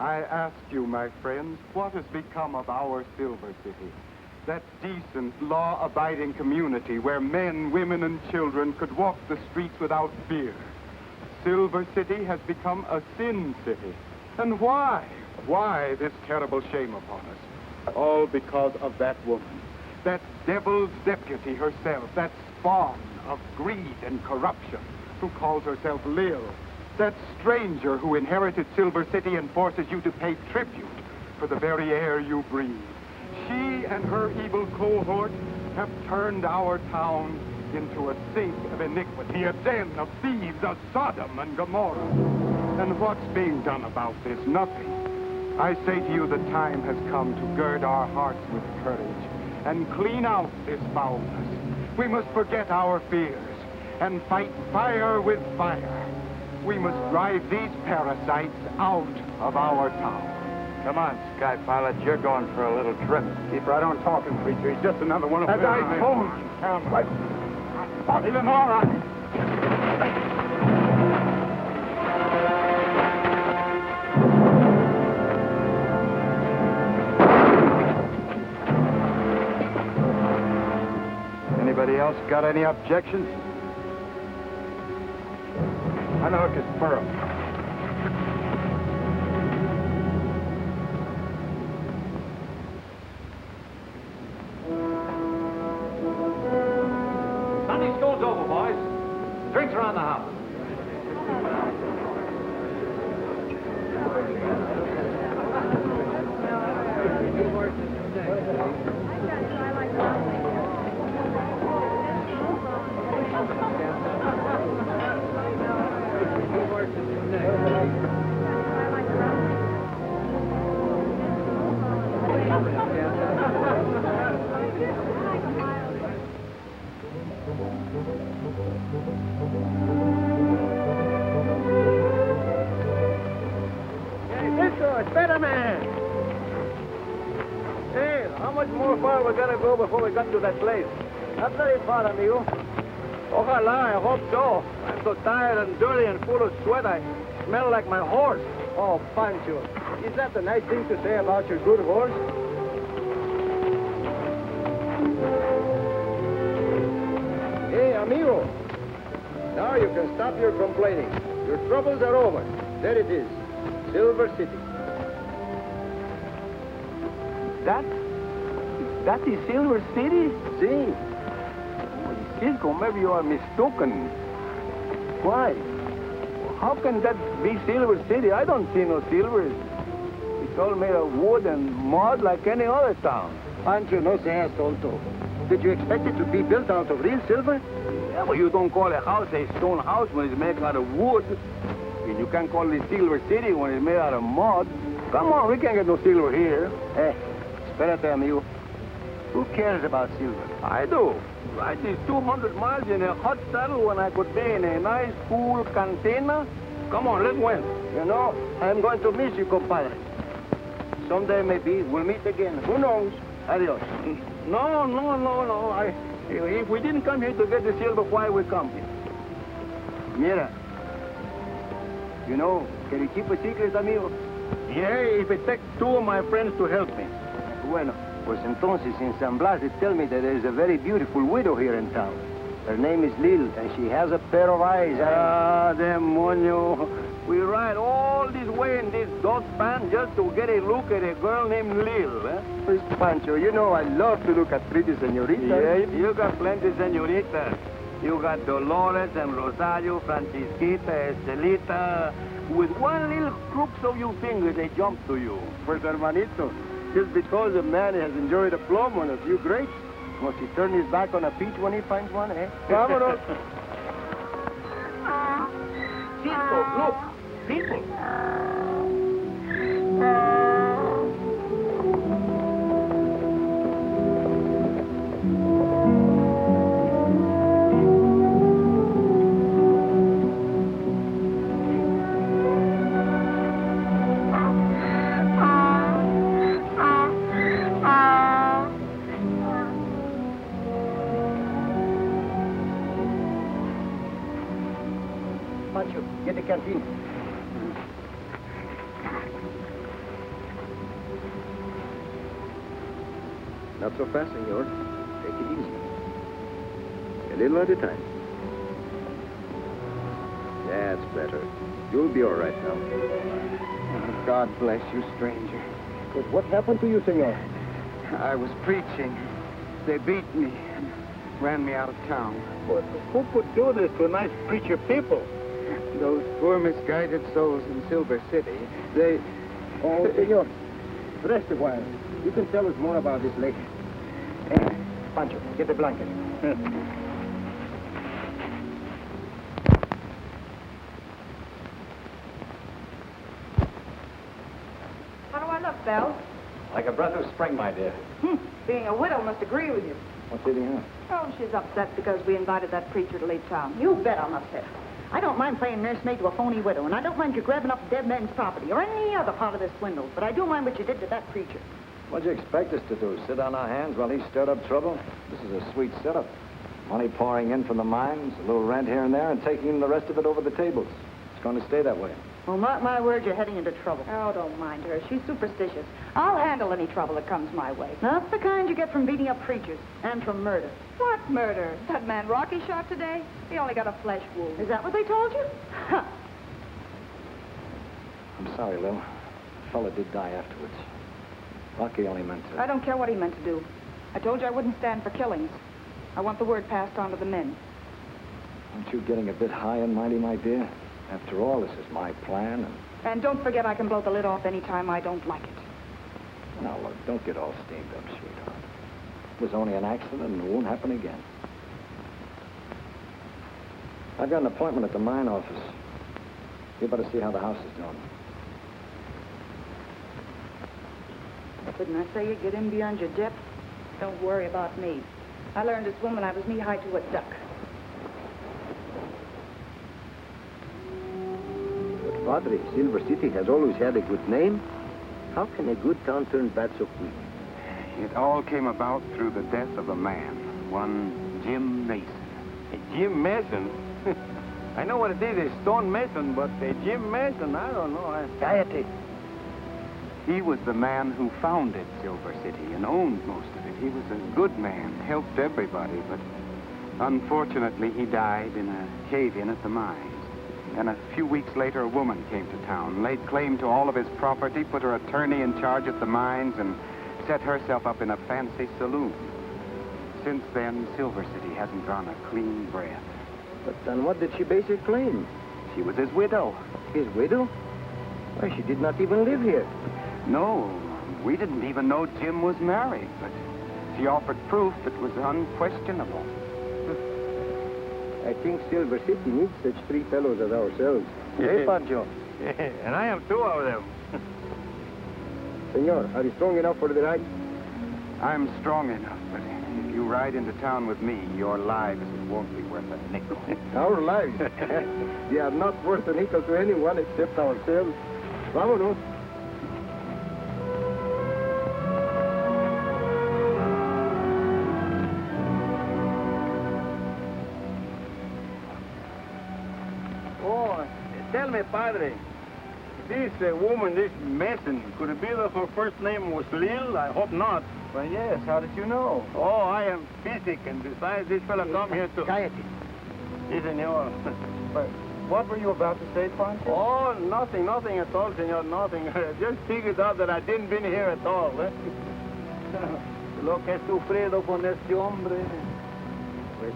I ask you, my friends, what has become of our Silver City? That decent, law-abiding community where men, women, and children could walk the streets without fear. Silver City has become a sin city. And why? Why this terrible shame upon us? All because of that woman. That devil's deputy herself. That spawn of greed and corruption who calls herself Lil. That stranger who inherited Silver City and forces you to pay tribute for the very air you breathe. She and her evil cohort have turned our town into a sink of iniquity, a den of thieves, a Sodom and Gomorrah. And what's being done about this? Nothing. I say to you, the time has come to gird our hearts with courage and clean out this foulness. We must forget our fears and fight fire with fire. We must drive these parasites out of our town. Come on, Sky Pilot. You're going for a little trip. Keep right on talking, preacher. He's just another one of them. As I told you, Cameron. What even more on? Anybody else got any objections? Unhook his furrow. Sunday school's over, boys. Drinks around the house. Before we got to that place. Not very far, amigo. Ojalá, I hope so. I'm so tired and dirty and full of sweat, I smell like my horse. Oh, Pancho, is that a nice thing to say about your good horse? Hey, amigo. Now you can stop your complaining. Your troubles are over. There it is. Silver City. That is Silver City? See? Cisco, maybe you are mistaken. Why? How can that be Silver City? I don't see no silver. It's all made of wood and mud like any other town. Pancho, no seas tonto. Did you expect it to be built out of real silver? Yeah, but you don't call a house a stone house when it's made out of wood. And you can't call it Silver City when it's made out of mud. Come on, we can't get no silver here. Espérate, amigo. Who cares about silver? I do. Ride these 200 miles in a hot saddle when I could be in a nice, cool cantina. Come on, let's win. You know, I'm going to miss you, compadre. Someday, maybe, we'll meet again. Who knows? Adios. No. If we didn't come here to get the silver, why we come here? Mira. You know, can you keep a secret, amigo? Yeah, if it takes two of my friends to help me. Bueno, pues entonces in San Blas they tell me that there's a very beautiful widow here in town. Her name is Lil, and she has a pair of eyes. Ah, demonio. We ride all this way in this dustpan just to get a look at a girl named Lil, eh? Pues, Pancho, you know I love to look at pretty senoritas. Yeah, you got plenty senoritas. You got Dolores and Rosario, Francisquita, Estelita. With one little crooks of your fingers, they jump to you. Pues, hermanito, just because a man has enjoyed a plum on a few grapes, must he turn his back on a peach when he finds one, eh? Vámonos. Cisco, look, people. Pancho, get the canteen. Not so fast, senor. Take it easy. A little at a time. That's better. You'll be all right now. Oh, God bless you, stranger. But what happened to you, senor? I was preaching. They beat me and ran me out of town. But who could do this to nice preacher people? Those poor misguided souls in Silver City, they... Oh, senor, rest a while. You can tell us more about this later. Pancho, get the blanket. How do I look, Belle? Like a breath of spring, my dear. Being a widow must agree with you. What's eating her? Oh, she's upset because we invited that preacher to leave town. You bet I'm upset. I don't mind playing nursemaid to a phony widow, and I don't mind you grabbing up dead men's property or any other part of this swindle, but I do mind what you did to that preacher. What'd you expect us to do? Sit on our hands while he stirred up trouble? This is a sweet setup. Money pouring in from the mines, a little rent here and there, and taking the rest of it over the tables. It's going to stay that way. Well, mark my words, you're heading into trouble. Oh, don't mind her. She's superstitious. I'll handle any trouble that comes my way. Not the kind you get from beating up preachers and from murder. What murder? That man Rocky shot today? He only got a flesh wound. Is that what they told you? Huh. I'm sorry, Lil. The fella did die afterwards. Rocky only meant to... I don't care what he meant to do. I told you I wouldn't stand for killings. I want the word passed on to the men. Aren't you getting a bit high and mighty, my dear? After all, this is my plan, and... And don't forget I can blow the lid off any time I don't like it. Now, look, don't get all steamed up, sweetheart. It was only an accident, and it won't happen again. I've got an appointment at the mine office. You better see how the house is doing. Didn't I say you get in beyond your depth? Don't worry about me. I learned this woman I was knee-high to a duck. Padre, Silver City has always had a good name. How can a good town turn bad so quick? It all came about through the death of a man, one Jim Mason. Jim Mason? I know what it is, a stone mason, but Jim Mason, I don't know. Gaiety. He was the man who founded Silver City and owned most of it. He was a good man, helped everybody, but unfortunately he died in a cave-in at the mines. And a few weeks later, a woman came to town, laid claim to all of his property, put her attorney in charge at the mines, and set herself up in a fancy saloon. Since then, Silver City hasn't drawn a clean breath. But on what did she base her claim? She was his widow. His widow? Why, she did not even live here. No, we didn't even know Jim was married, but she offered proof that was unquestionable. I think Silver City needs such three fellows as ourselves. Hey, Pancho. And I am two of them. Senor, are you strong enough for the ride? I'm strong enough, but if you ride into town with me, your lives won't be worth a nickel. Our lives? They are not worth a nickel to anyone except ourselves. Vámonos. Tell me, Padre, this woman, this Mason, could it be that her first name was Lil? I hope not. Well, yes. How did you know? Oh, I am physic, and besides, this fella come here to... Gaiety. Si, senor. But what were you about to say, Pancho? Oh, nothing at all, senor, nothing. I just figured out that I didn't been here at all. Lo que he sufrido con este hombre. Pues,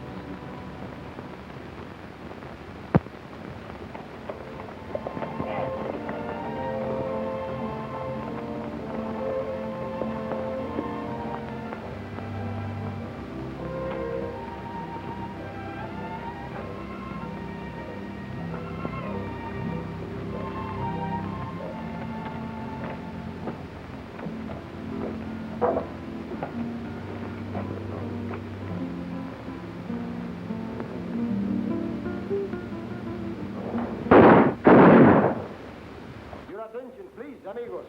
Please, amigos.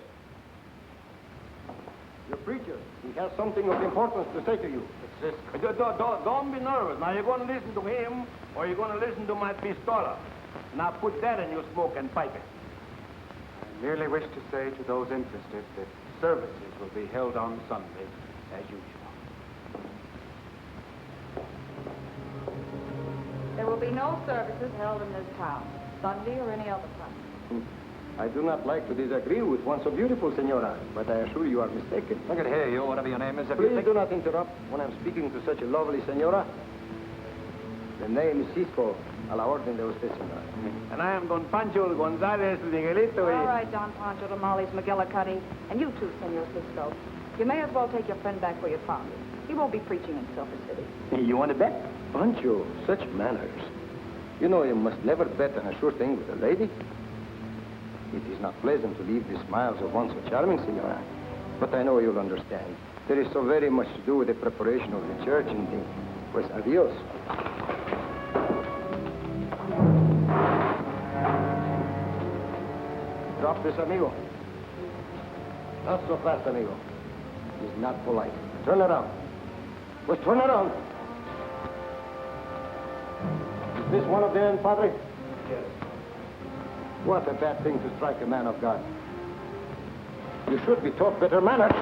Your preacher, he has something of importance to say to you. Don't be nervous. Now, you're going to listen to him, or you're going to listen to my pistola. Now, put that in your smoke and pipe it. I merely wish to say to those interested that services will be held on Sunday as usual. will be no services held in this town, Sunday or any other time. I do not like to disagree with one so beautiful, senora, but I assure you are mistaken. I can hear you, whatever your name is. If you Please think... do not interrupt when I'm speaking to such a lovely senora. The name is Cisco, a la orden de usted, senora. And I am Don Pancho Gonzalez Miguelito. All right, Don Pancho Tamales McGillicuddy. And you too, Senor Cisco. You may as well take your friend back where you found him. He won't be preaching in Silver City. You want to bet? Pancho, such manners. You know you must never bet on a sure thing with a lady. It is not pleasant to leave the smiles of one so charming, senora. But I know you'll understand. There is so very much to do with the preparation of the church and the... Pues adios. Drop this, amigo. Not so fast, amigo. It is not polite. Turn around. Pues turn around. Is this one of them, Padre? Yes. What a bad thing to strike a man of God. You should be taught better manners.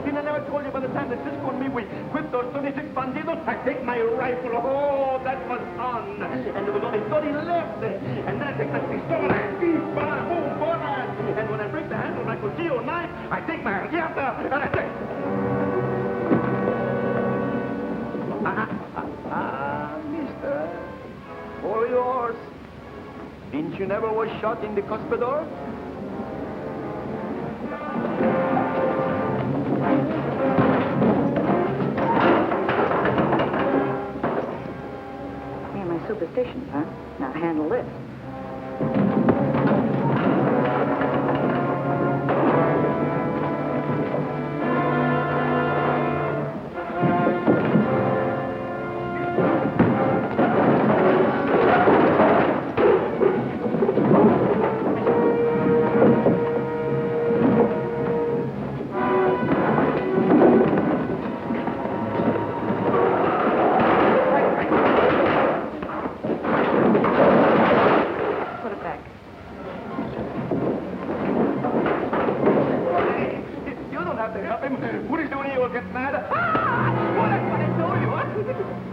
Didn't I never told you by the time that Cisco and me, we whipped those 36 bandidos? I take my rifle. Oh, that was fun. And there was only 30 left. And then I take my pistola. Beep, bada, boom, bada. And when I break the handle of my cuchillo knife, I take my riata and I say... mister. All yours. Didn't you never was shot in the cuspidor? Me and my superstitions, huh? Now handle this. Put it back. You don't have to help him. What he's doing, he will get mad. What I told you.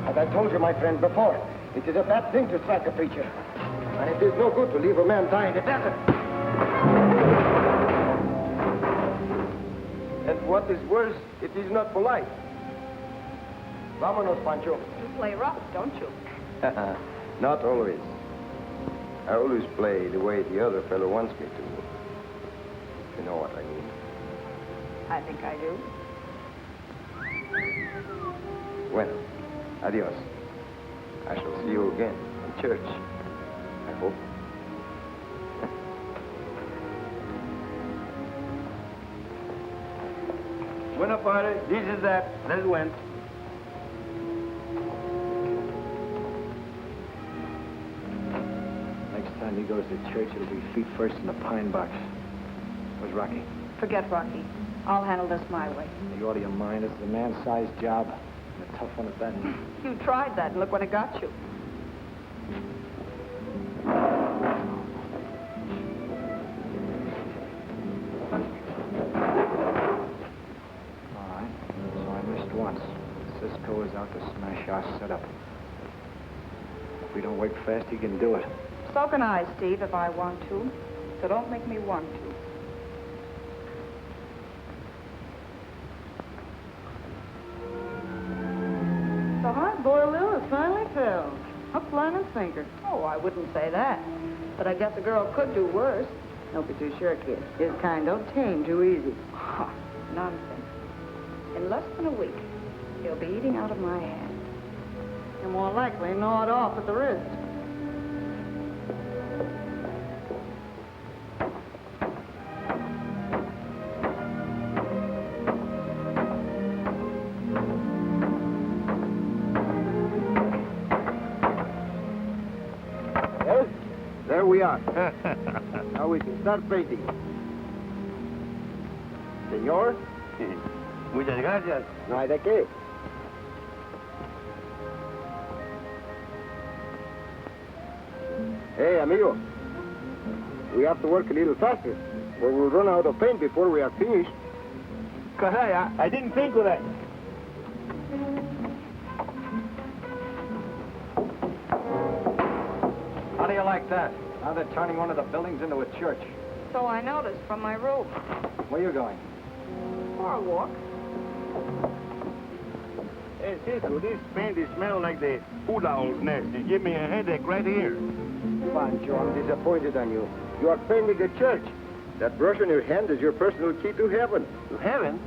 As I told you, my friend, before, it is a bad thing to strike a preacher. And it is no good to leave a man die in the desert. And what is worse, it is not polite. Vámonos, Pancho. You play rough, don't you? Not always. I always play the way the other fellow wants me to. If you know what I mean. I think I do. Bueno, adios. I shall see you again in church. I hope. Bueno, padre, this is that. Let's win. Next time he goes to church, it'll be feet first in the pine box. Where's Rocky? Forget Rocky. I'll handle this my way. You ought to mind. This is a man-sized job. And a tough one at that. You tried that, and look what it got you. All right. So I missed once. Cisco is out to smash our setup. If we don't work fast, he can do it. So can I, Steve, if I want to. So don't make me want to. The hard-boiled Lil is finally filled. Hook, line, and sinker. Oh, I wouldn't say that. But I guess a girl could do worse. Don't be too sure, kid. His kind don't tame too easy. Nonsense. In less than a week, he'll be eating out of my hand. And more likely, gnawed off at the wrist. There we are. Now we can start painting. Señor? Muchas gracias. No hay de qué. Hey, amigo. We have to work a little faster, or we'll run out of paint before we are finished. Caray, I didn't think of that. How do you like that? Now they're turning one of the buildings into a church. So I noticed from my roof. Where are you going? For a walk. Hey, Cisco, this paint is smelling like the food owl's nest. It give me a headache right here. Pancho, I'm disappointed on you. You are painting a church. That brush on your hand is your personal key to heaven. To heaven?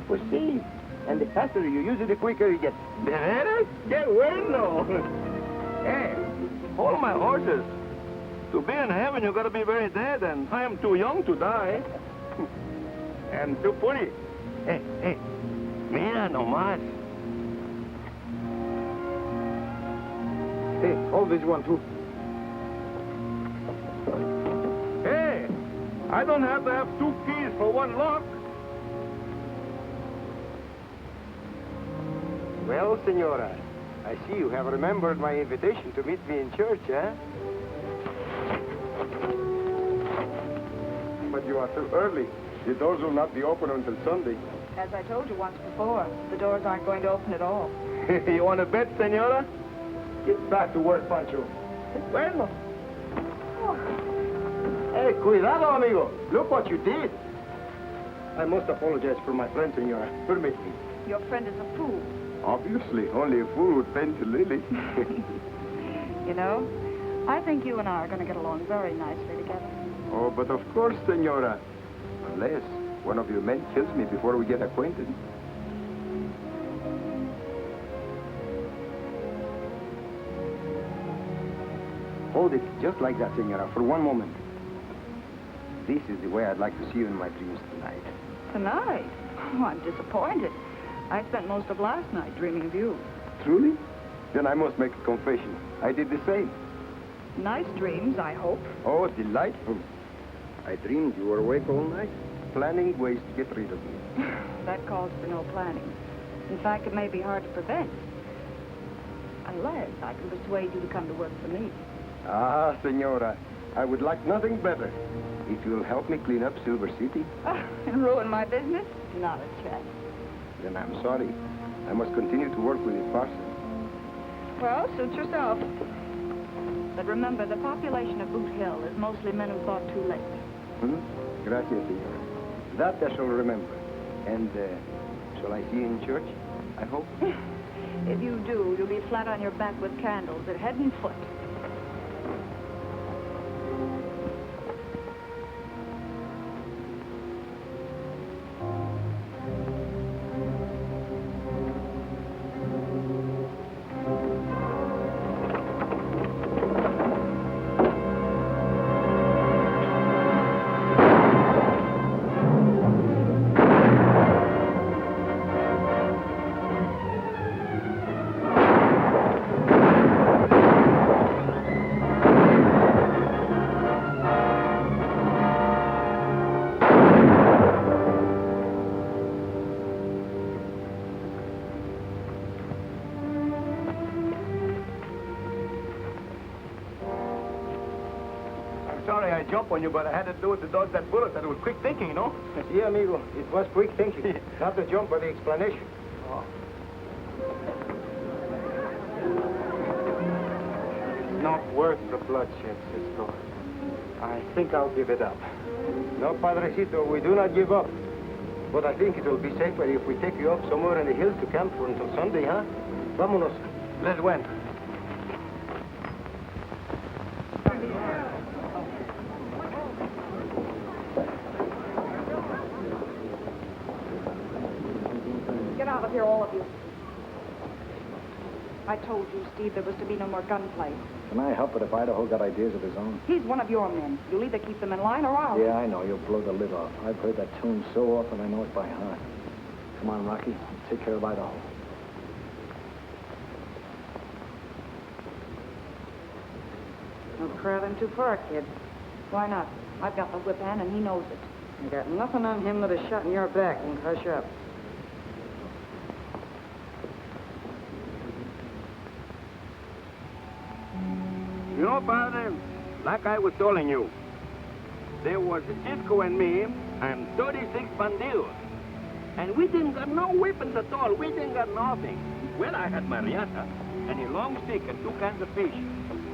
Pues sí. And the faster you use it, the quicker you get. ¿De veras? ¡Qué bueno! Hey, hold my horses. To be in heaven, you gotta be very dead, and I am too young to die. And too pretty. Hey, mira nomás. Hey, hold this one, too. Hey, I don't have to have 2 keys for 1 lock. Well, senora, I see you have remembered my invitation to meet me in church, eh? But you are too early. The doors will not be open until Sunday. As I told you once before, the doors aren't going to open at all. You want to bet, senora? Get back to work, Pancho. Bueno. Hey, cuidado, amigo. Look what you did. I must apologize for my friend, senora. Permit me. Your friend is a fool. Obviously, only a fool would paint a lily. You know, I think you and I are going to get along very nicely together. Oh, but of course, senora. Unless one of your men kills me before we get acquainted. Hold it just like that, senora, for one moment. This is the way I'd like to see you in my dreams tonight. Tonight? Oh, I'm disappointed. I spent most of last night dreaming of you. Truly? Then I must make a confession. I did the same. Nice dreams, I hope. Oh, delightful. I dreamed you were awake all night, planning ways to get rid of me. That calls for no planning. In fact, it may be hard to prevent. Unless I can persuade you to come to work for me. Ah, senora, I would like nothing better. If you'll help me clean up Silver City, And ruin my business? Not a chance. then I'm sorry. I must continue to work with the parson. Well, suit yourself. But remember, the population of Boot Hill is mostly men who thought too late. Gracias, senora. That I shall remember. And, shall I see you in church, I hope? If you do, you'll be flat on your back with candles at head and foot. Sorry I jumped on you, but I had to do it to dodge that bullet. That was quick thinking, you know? Yeah, amigo. It was quick thinking. Not the jump, but the explanation. Oh. It's not worth the bloodshed, Cisco. I think I'll give it up. No, Padrecito, we do not give up. But I think it will be safer if we take you up somewhere in the hills to camp for until Sunday, huh? Vámonos. Let's win. Get out of here, all of you. I told you, Steve, there was to be no more gunplay. Can I help it if Idaho got ideas of his own? He's one of your men. You'll either keep them in line or I'll... Yeah, I know. You'll blow the lid off. I've heard that tune so often I know it by heart. Come on, Rocky. Take care of Idaho. No traveling too far, kid. Why not? I've got the whip hand and he knows it. You got nothing on him but a shot in your back and hush up. You know, Padre, like I was telling you, there was Cisco and me and 36 bandidos. And we didn't got no weapons at all. We didn't got nothing. Well, I had my riata and a long stick and 2 cans of fish.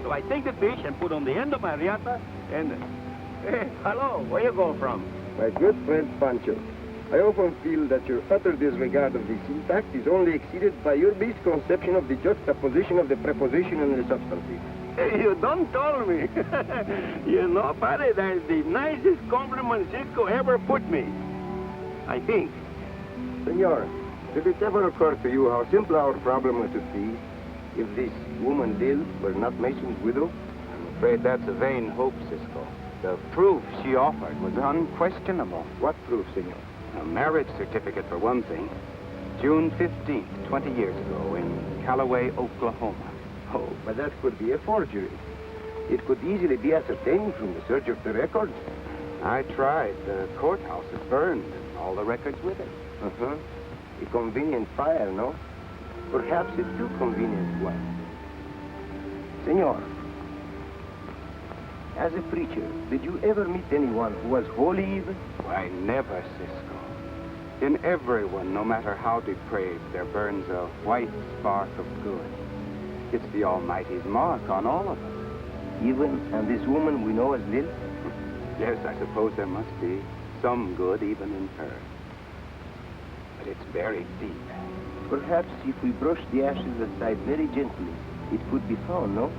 So I take the fish and put on the end of my riata and... Hey, hello, where you go from? My good friend Pancho, I often feel that your utter disregard of the syntax is only exceeded by your misconception of the juxtaposition of the preposition and the substantive. Hey, you don't tell me. You know, Padre, that's the nicest compliment Cisco ever put me. I think. Senor, did it ever occur to you how simple our problem was to be if this woman Lil were not Mason's widow? I'm afraid that's a vain hope, Cisco. The proof she offered was unquestionable. What proof, senor? A marriage certificate, for one thing. June 15th, 20 years ago, in Callaway, Oklahoma. Oh, but that could be a forgery. It could easily be ascertained from the search of the records. I tried. The courthouse is burned, and all the records with it. Uh-huh. A convenient fire, no? Perhaps a too convenient one. Senor, as a preacher, did you ever meet anyone who was wholly evil? Why, never, Cisco. In everyone, no matter how depraved, there burns a white spark of good. It's the Almighty's mark on all of us. Even and this woman we know as Lil? Yes, I suppose there must be some good even in her. But it's very deep. Perhaps if we brush the ashes aside very gently, it could be found, no?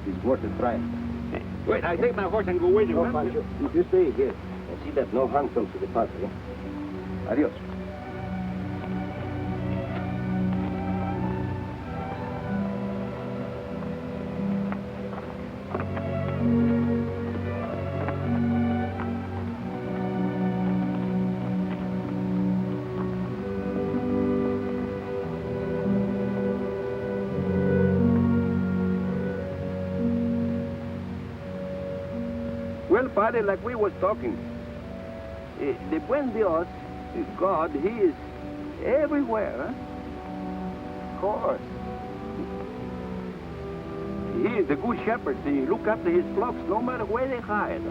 It is worth a try. Hey, wait, I take my horse and go with you. No, Pancho, if you stay here and see that no harm comes to the party. Adios. Well, Padre, like we was talking, the buen Dios, God, He is everywhere, huh? Of course. He is the good shepherd. He look after His flocks no matter where they hide.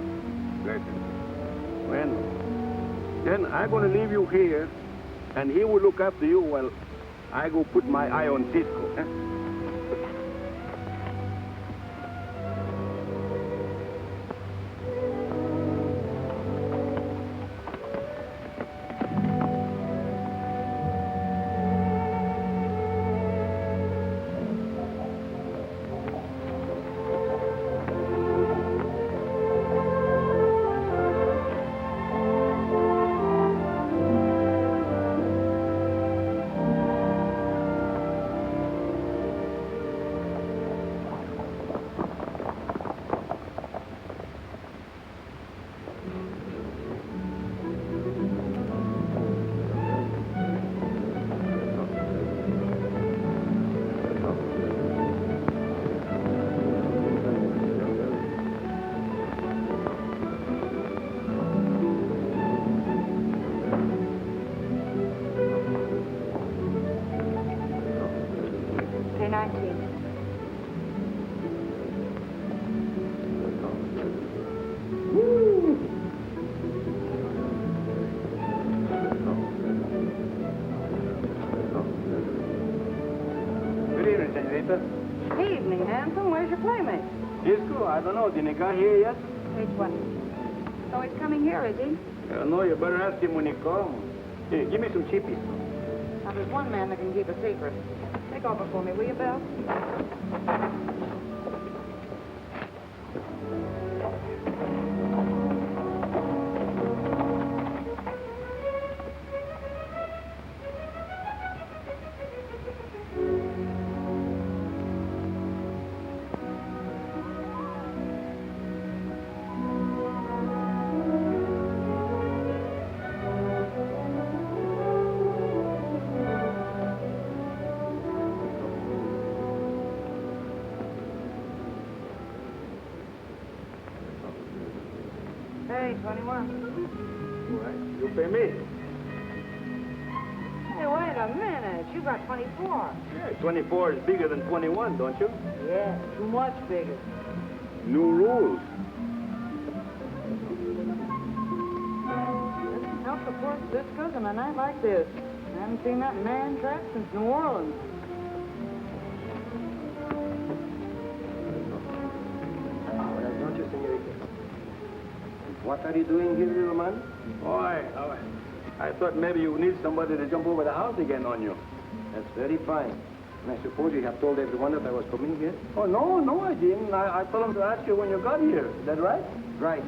Well, then I'm going to leave you here, and He will look after you while I go put my eye on Cisco. Huh? Evening, handsome. Where's your playmate? Cisco, I don't know. Didn't he got here yet? Which one? So he's coming here, is he? No, you better ask him when he comes. Here, give me some chippies. Now, there's one man that can keep a secret. Take over for me, will you, Bill? Hey, 21. You pay me. Hey, wait a minute. You got 24. Yeah, 24 is bigger than 21, don't you? Yeah, too much bigger. New rules. Doesn't help the poor Cisco's on a night like this. I haven't seen that man trap since New Orleans. Buenas noches, señorita. What are you doing here, little man? Oh, I thought maybe you need somebody to jump over the house again on you. That's very fine. And I suppose you have told everyone that I was coming here? Oh, no, I didn't. I told him to ask you when you got here. Is that right? Right.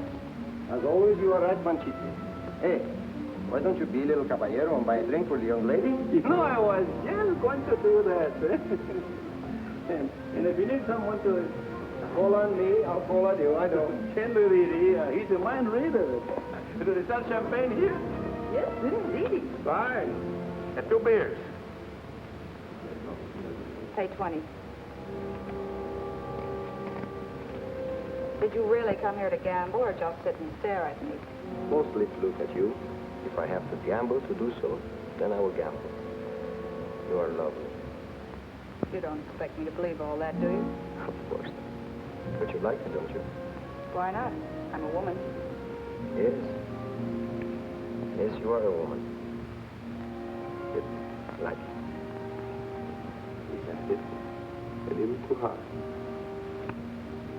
As always, you are right, Panchito. Hey, why don't you be a little caballero and buy a drink for the young lady? You know, I was just going to do that. and if you need someone to call on me, I'll call on you. I don't. He's a mind reader. Do they sell champagne here? Yes, indeed. Fine. And 2 beers. Pay 20. Did you really come here to gamble or just sit and stare at me? Mostly to look at you. If I have to gamble to do so, then I will gamble. You are lovely. You don't expect me to believe all that, do you? Of course. But you like me, don't you? Why not? I'm a woman. Yes. Yes, you are a woman. It, like it. Hit a little too hard.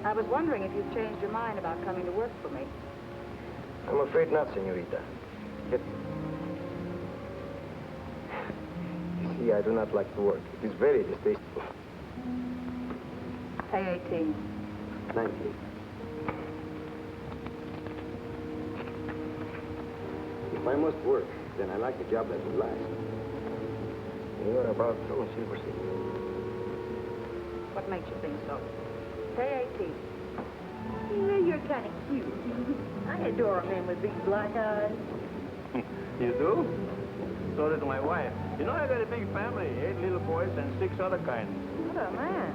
I was wondering if you've changed your mind about coming to work for me. I'm afraid not, senorita. Hit. You see, I do not like to work. It is very distasteful. Pay 18. 19. If I must work, then I like a job that will last. You are about to Silver City. What makes you think so? Pay 18. Yeah, you're kind of cute. I adore a man with big black eyes. You do? So does my wife. You know, I got a big family, 8 little boys and 6 other kinds. What a man.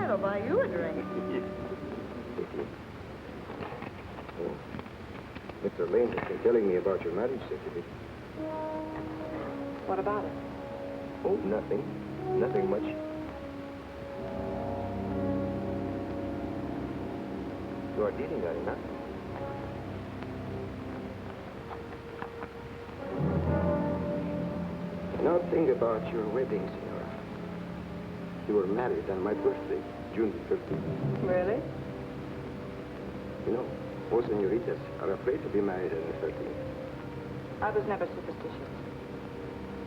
I'll buy you a drink. Mr. Lane has been telling me about your marriage certificate. What about it? Oh, nothing. Nothing much. You are dating her, not? Now think about your wedding, senora. You were married on my birthday, June 13th. Really? You know, most senoritas are afraid to be married on the 13th. I was never superstitious.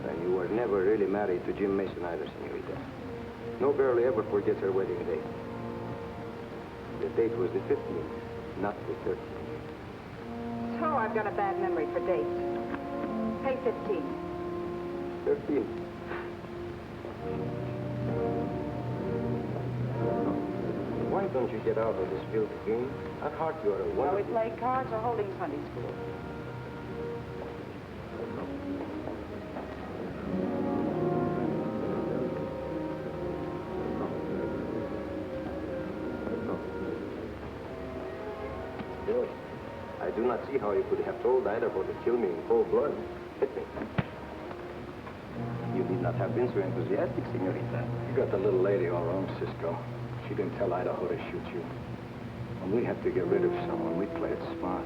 And you were never really married to Jim Mason either, senorita. No girl ever forgets her wedding day. The date was the 15th, not the 13th. So I've got a bad memory for dates. Pay 15. 13th. Why don't you get out of this filthy game? At heart, you are a While we wonderful... play cards or holding Sunday school. Good. I do not see how you could have told Idaho to kill me in cold blood. You need not have been so enthusiastic, senorita. You got the little lady all wrong, Cisco. She didn't tell Idaho to shoot you. When we have to get rid of someone, we play it smart.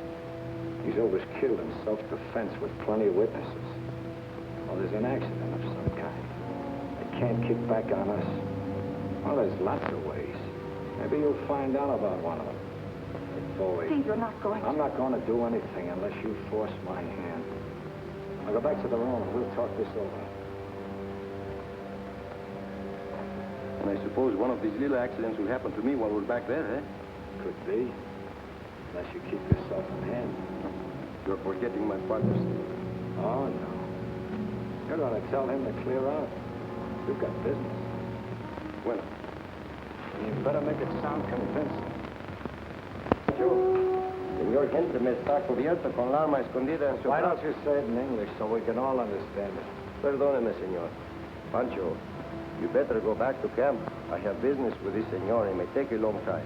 He's always killed in self-defense with plenty of witnesses. Well, there's an accident of some kind. They can't kick back on us. Well, there's lots of ways. Maybe you'll find out about one of them. Boy, Steve, you're not going to... I'm not going to do anything unless you force my hand. I'll go back to the room and we'll talk this over. And I suppose one of these little accidents will happen to me while we're back there, eh? Could be. Unless you keep yourself in hand. You're forgetting my father's. Oh, no. You're going to tell him to clear out. We've got business. Well, You better make it sound convincing. Señor gente me está cubierto con la arma escondida en su Why brazo. don't you say it in English so we can all understand it? Perdóneme, señor. Pancho, you better go back to camp. I have business with this señor. It may take a long time.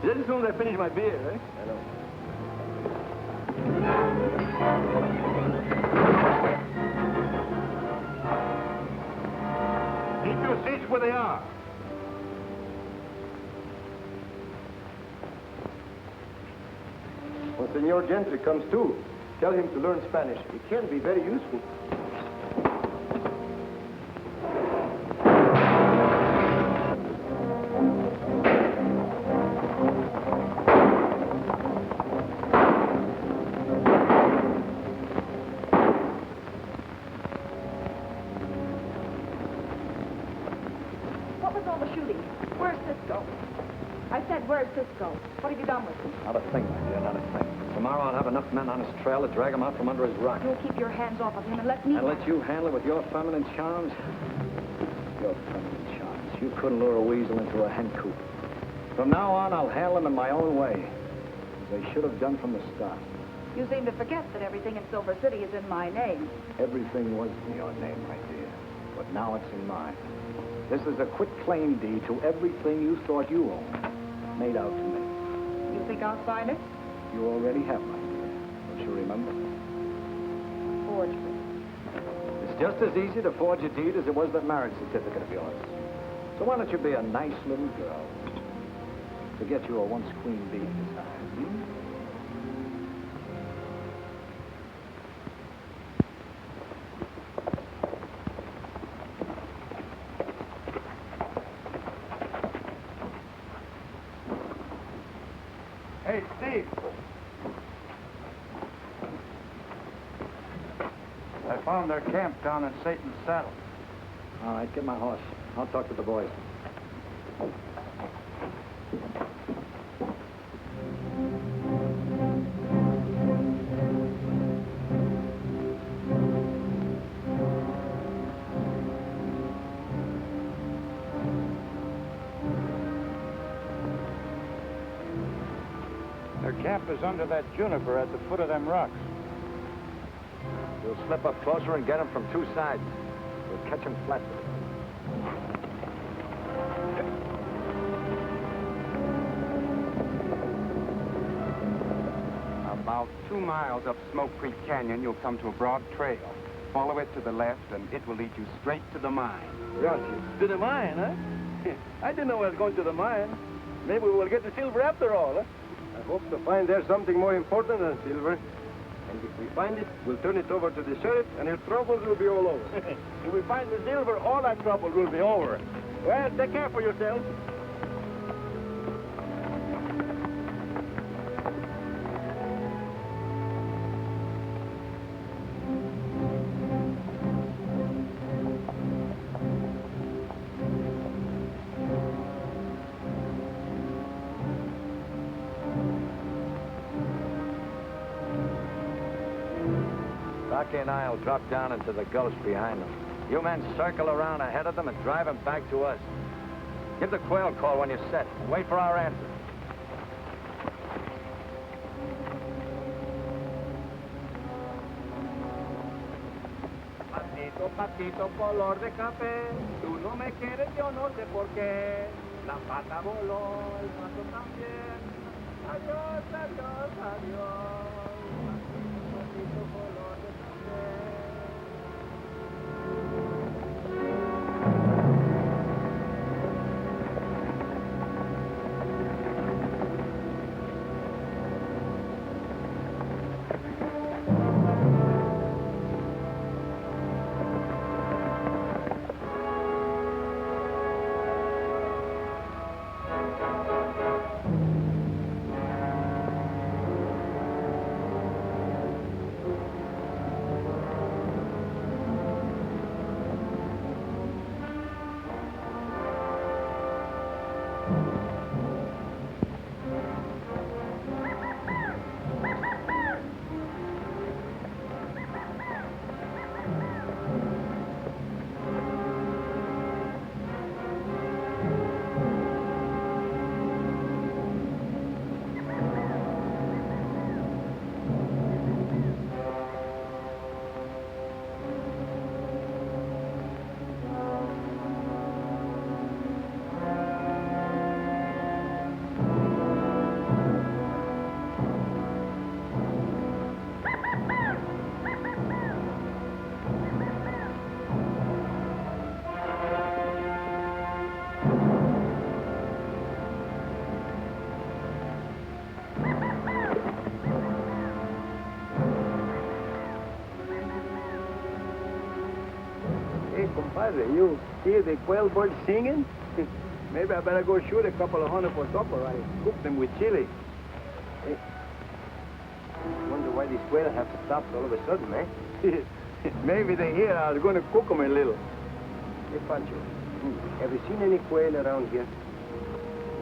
Just as soon as I finish my beer, eh? I know. where they are. When Senor Gentry comes too, tell him to learn Spanish. It can be very useful. What was all the shooting? Where's Cisco? I said, where's Cisco? What have you done with him? Not a thing, my dear, not a thing. Tomorrow I'll have enough men on his trail to drag him out from under his rock. You'll keep your hands off of him and let me... And let you handle it with your feminine charms? Your feminine charms. You couldn't lure a weasel into a hen coop. From now on, I'll handle him in my own way, as I should have done from the start. You seem to forget that everything in Silver City is in my name. Everything was in your name, my dear, but now it's in mine. This is a quit-claim deed to everything you thought you owned, made out to me. You think I'll sign it? You already have, my dear. Don't you remember? Forgery. It's just as easy to forge a deed as it was that marriage certificate of yours. So why don't you be a nice little girl? Forget you were once Queen Bee this time, hmm? Hey, Steve. I found their camp down in Satan's Saddle. All right, get my horse. I'll talk to the boys. Their camp is under that juniper at the foot of them rocks. We'll slip up closer and get them from two sides. We'll catch them flat-footed. About 2 miles up Smoke Creek Canyon, you'll come to a broad trail. Follow it to the left, and it will lead you straight to the mine. Gracias. To the mine, huh? I didn't know I was going to the mine. Maybe we will get the silver after all, huh? I hope to find there something more important than silver. And if we find it, we'll turn it over to the sheriff, and your troubles will be all over. If we find the silver, all our troubles will be over. Well, take care for yourself. Rocky and I will drop down into the gulch behind them. You men circle around ahead of them and drive them back to us. Give the quail call when you're set. And wait for our answer. Patito, patito, color de café. Tú no me quieres, yo no sé por qué. La pata voló, el pato también. Adiós, adiós, adiós. Patito, color de café. Padre, you hear the quail birds singing? Maybe I better go shoot a couple of hundred for supper. I cook them with chili. Hey, wonder why these quail have stopped all of a sudden, eh? Maybe they hear I was going to cook them a little. Hey, Pancho, have you seen any quail around here?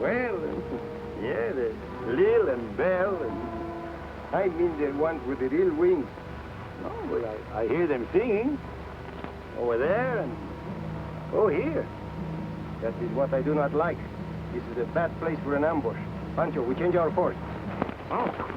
Well, yeah, there's Lil and Bell, and I mean the ones with the real wings. Oh, well, I hear them singing. Over there and... Oh, here. That is what I do not like. This is a bad place for an ambush. Pancho, we change our course. Oh.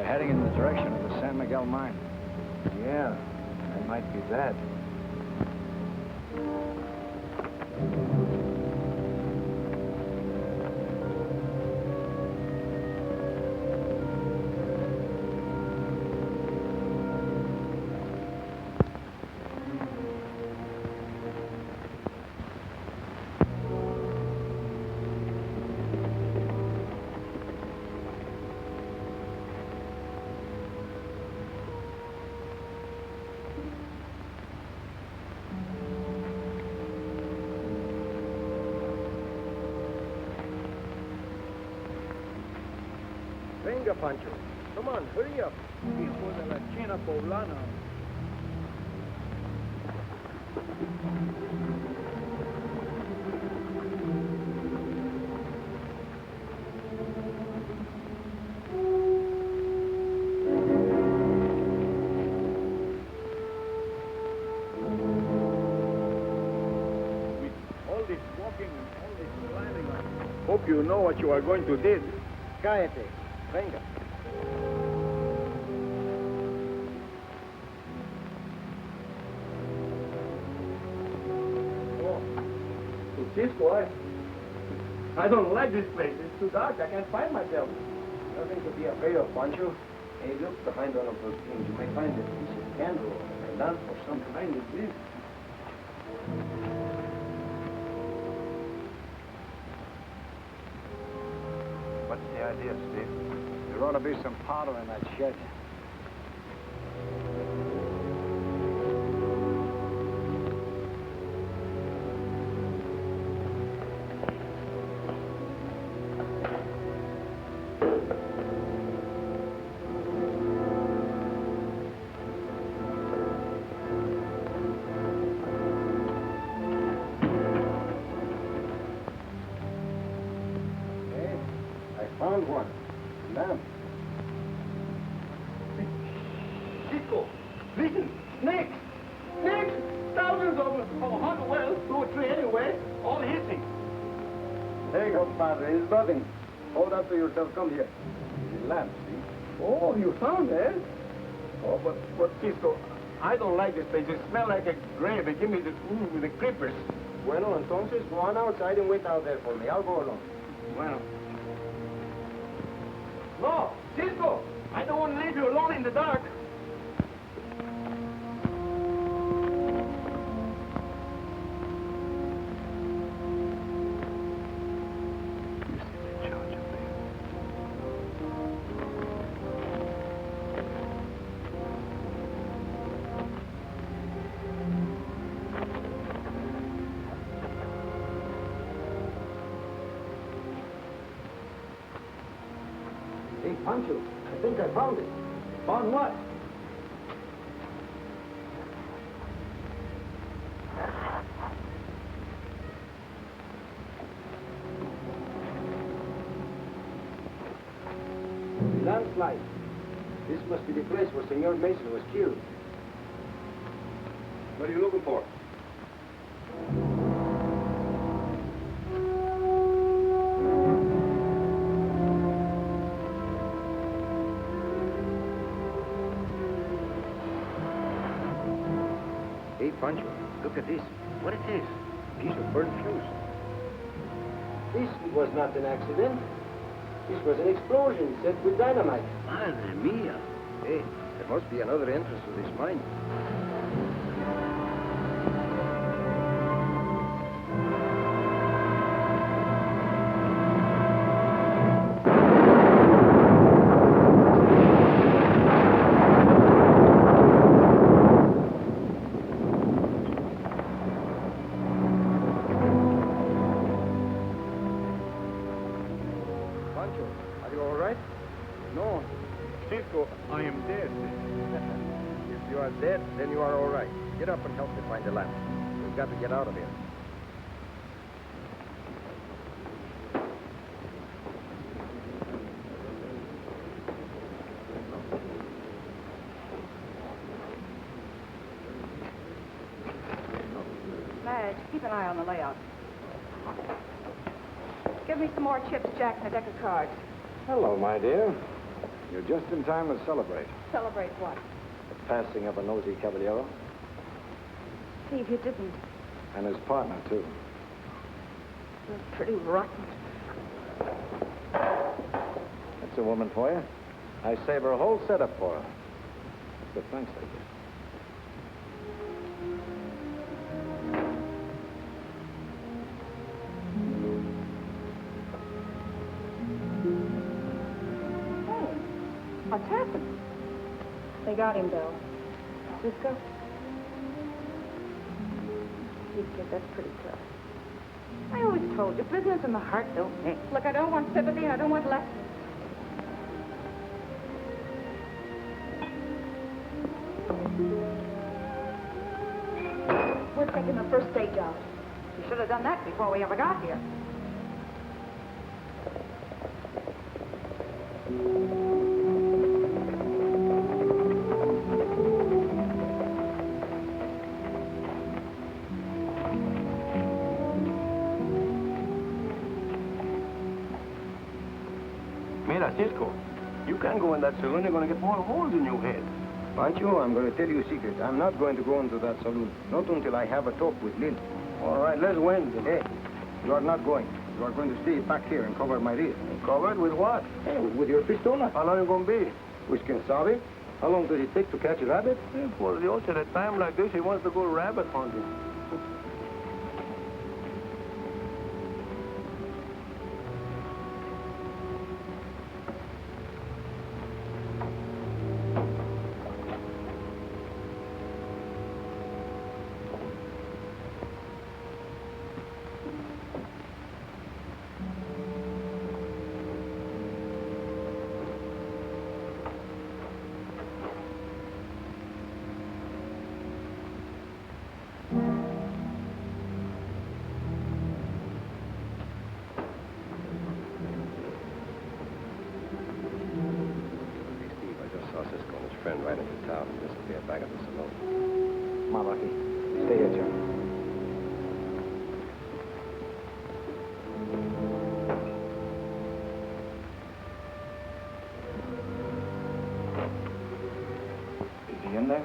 Heading in the direction of the San Miguel mine. Yeah, that might be that. Venga, Pancho. Come on, hurry up. Hijo de la China poblana. All this walking and all this climbing, I hope you know what you are going to do. Cállate. Venga. Cisco, I don't like this place. It's too dark. I can't find myself. Nothing to be afraid of, Pancho. Hey, look behind one of those things. You may find a piece of candle or a lamp or some kind of this. What's the idea, Steve? There ought to be some powder in that shed. Found one. Lamp. Cisco, listen. Snakes! Snakes! Thousands of them. Oh, how well, 2 or 3 anyway. All hissing. Hey, compadre, it's nothing. Hold on to yourself. Come here. The lamp, see? Oh, you found it? Oh, but Cisco, I don't like this place. It smells like a grave. They give me the creepers. Bueno, entonces go on outside and wait out there for me. I'll go along. Bueno. No, Cisco, I don't want to leave you alone in the dark. Hey, Pancho, I think I found it. Found what? The landslide. This must be the place where Senor Mason was killed. What are you looking for? Hey, Pancho, look at this. What is this? Piece of burnt fuse. This was not an accident. This was an explosion set with dynamite. Madre mia. Hey, there must be another entrance to this mine. Are you all right? No, Cisco, I am dead. If you are dead, then you are all right. Get up and help me find the lamp. We've got to get out of here. Madge, keep an eye on the layout. Give me some more chips, Jack, and a deck of cards. Hello, my dear. You're just in time to celebrate. Celebrate what? The passing of a nosy caballero. Steve, you didn't. And his partner, too. You're pretty rotten. That's a woman for you. I save her a whole setup for her. Good, thanks, I guess. What's happened? They got him, Bill. Cisco? You kid, that's pretty tough. I always told you, business and the heart don't mix. Look, I don't want sympathy and I don't want lessons. We're taking the first stage out. We should have done that before we ever got here. Mira, Cisco, you can't go in that saloon. You're going to get more holes in your head. Pancho, I'm going to tell you a secret. I'm not going to go into that saloon. Not until I have a talk with Lil. All right, let's win. Hey, you are not going. You are going to stay back here and cover my rear. Covered with what? Hey, with your pistola. How long you going to be? Which can solve it. How long does it take to catch a rabbit? Yeah, for Dios, at a time like this, he wants to go rabbit hunting. Cisco and his friend right into town and disappeared back at the saloon. Come on, Lucky. Stay here, Jim. Is he in there?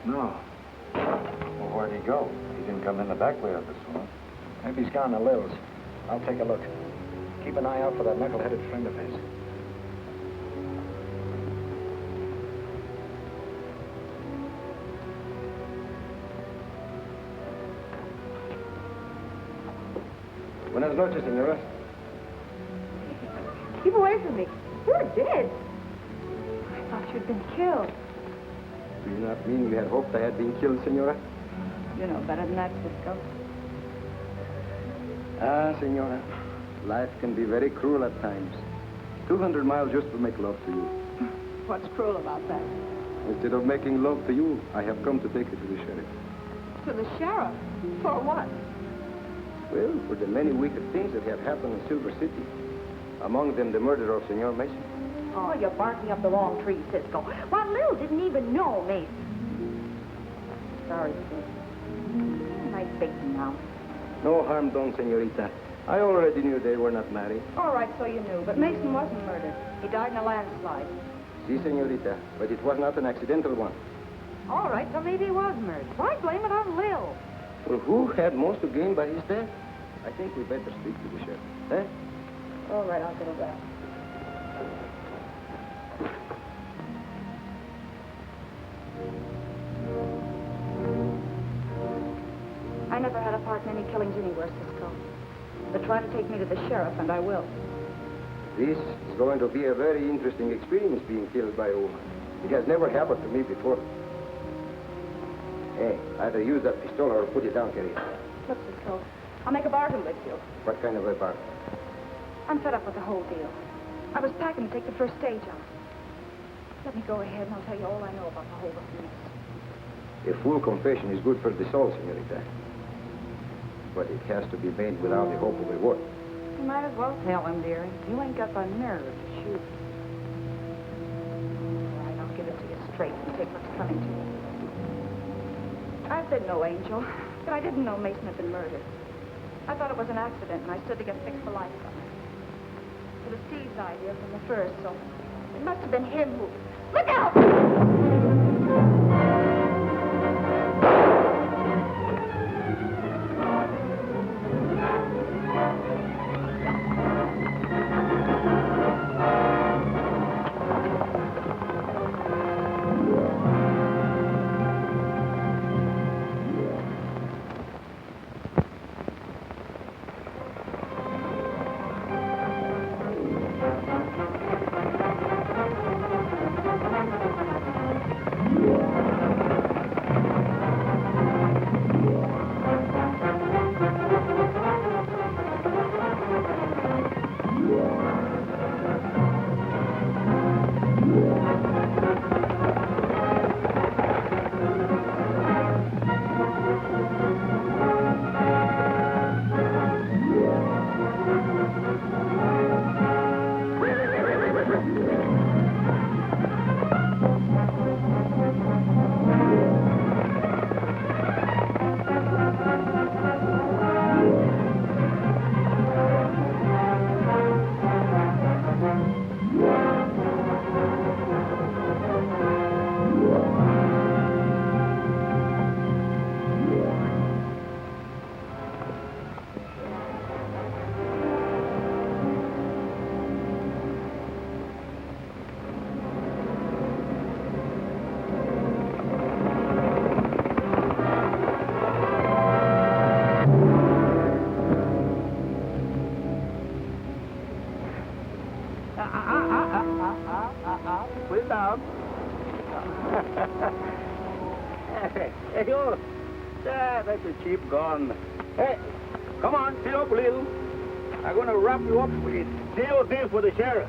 No. Well, where'd he go? He didn't come in the back way of the saloon. Maybe he's gone to Lil's. I'll take a look. Keep an eye out for that knuckle-headed friend of his. Buenas noches, señora. Keep away from me. You're dead. I thought you'd been killed. Do you not mean you had hoped I had been killed, senora? You know better than that, Cisco. Ah, senora. Life can be very cruel at times. 200 miles just to make love to you. What's cruel about that? Instead of making love to you, I have come to take you to the sheriff. To the sheriff? For what? Well, for the many wicked things that have happened in Silver City. Among them, the murder of Senor Mason. Oh, you're barking up the wrong tree, Cisco. Why, Lil didn't even know Mason. Sorry, Sis. Nice bacon now. No harm done, senorita. I already knew they were not married. All right, so you knew. But Mason wasn't murdered. He died in a landslide. Si, senorita. But it was not an accidental one. All right, so maybe he was murdered. Why blame it on Lil? Well, who had most to gain by his death? I think we better speak to the sheriff. Eh? All right, I'll go back. I never had a part in any killings anywhere, Cisco. But try to take me to the sheriff, and I will. This is going to be a very interesting experience, being killed by a woman. It has never happened to me before. Hey, either use that pistol or put it down, Carillo. Look, Cisco, I'll make a bargain with you. What kind of a bargain? I'm fed up with the whole deal. I was packing to take the first stage out. Let me go ahead, and I'll tell you all I know about the whole business. A full confession is good for the soul, senorita. But it has to be made without the hope of reward. You might as well tell him, dearie. You ain't got the nerve to shoot. All right, I'll give it to you straight and take what's coming to you. I said no, Angel, but I didn't know Mason had been murdered. I thought it was an accident, and I stood to get fixed for life from it. It was Steve's idea from the first, so it must have been him who... Look out! Put it down. Hey, you. Yeah, that's a cheap gun. Hey, come on, sit up a little. I'm going to wrap you up with DOD for the sheriff.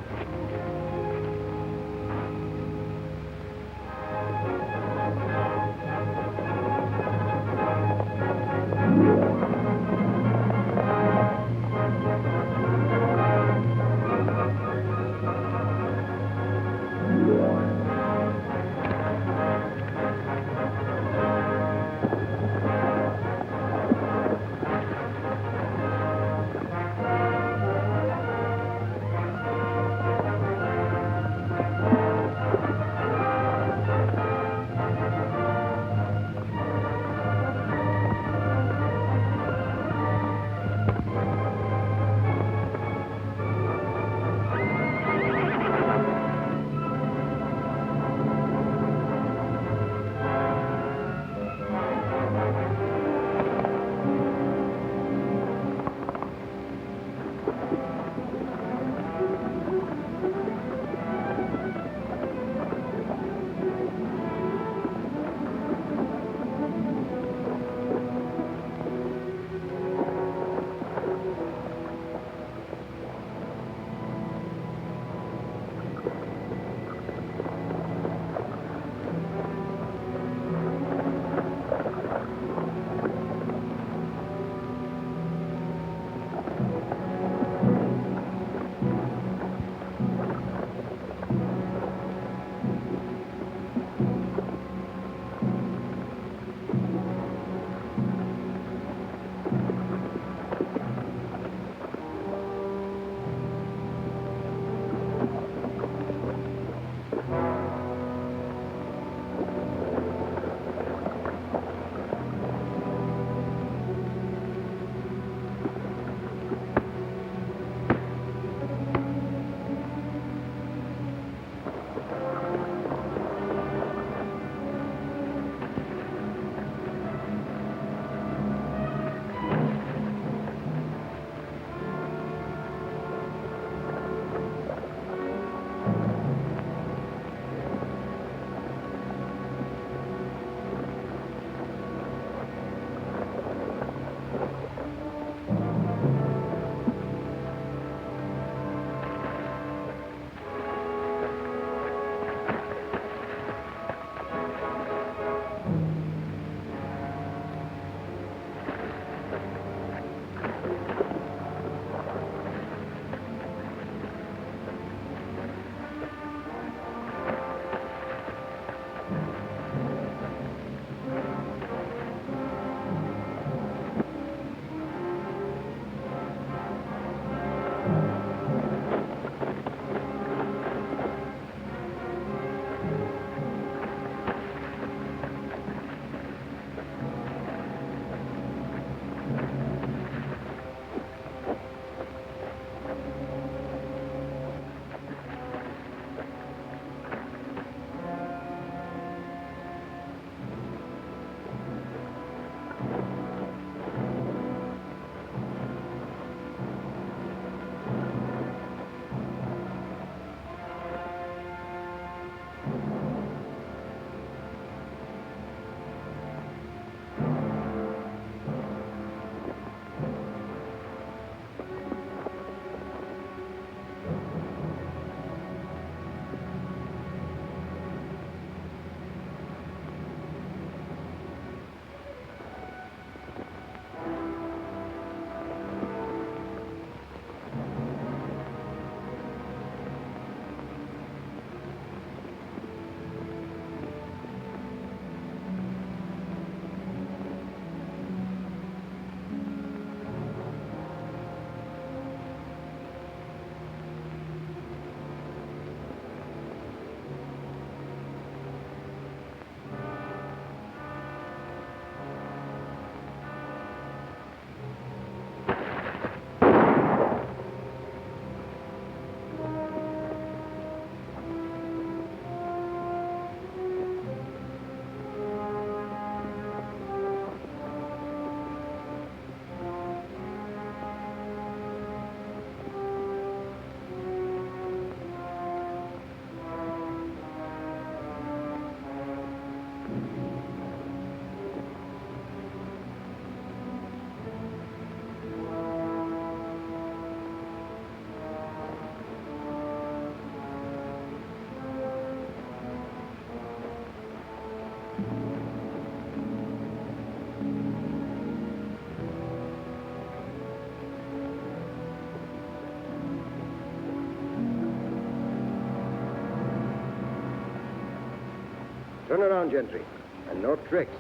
Turn around, Gentry. And no tricks.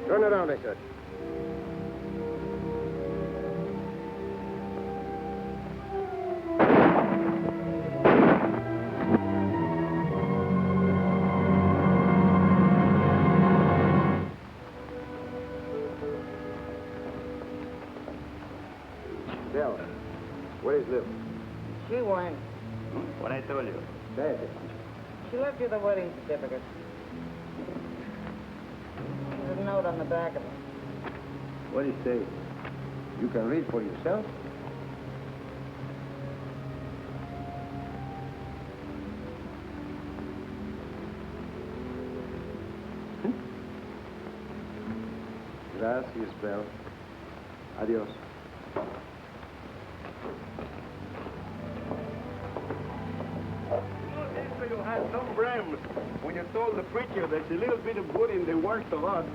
Turn around, I said. Del, where is Liv? She went. What I told you. Say it. She left you the wedding certificate. There's a note on the back of it. What did he say? You can read for yourself? Gracias, Belle. Adios. You had some brams when you told the preacher there's a little bit of good in the works of art.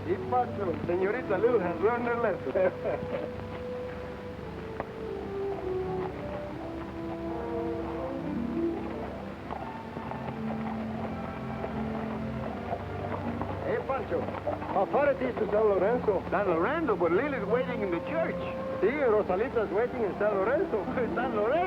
Y Pancho, Señorita Lou has learned her lesson. Hey, Pancho, how far it is to San Lorenzo? San Lorenzo, but Lily's waiting in the church. Sí, Rosalita's waiting in San Lorenzo. San Lorenzo.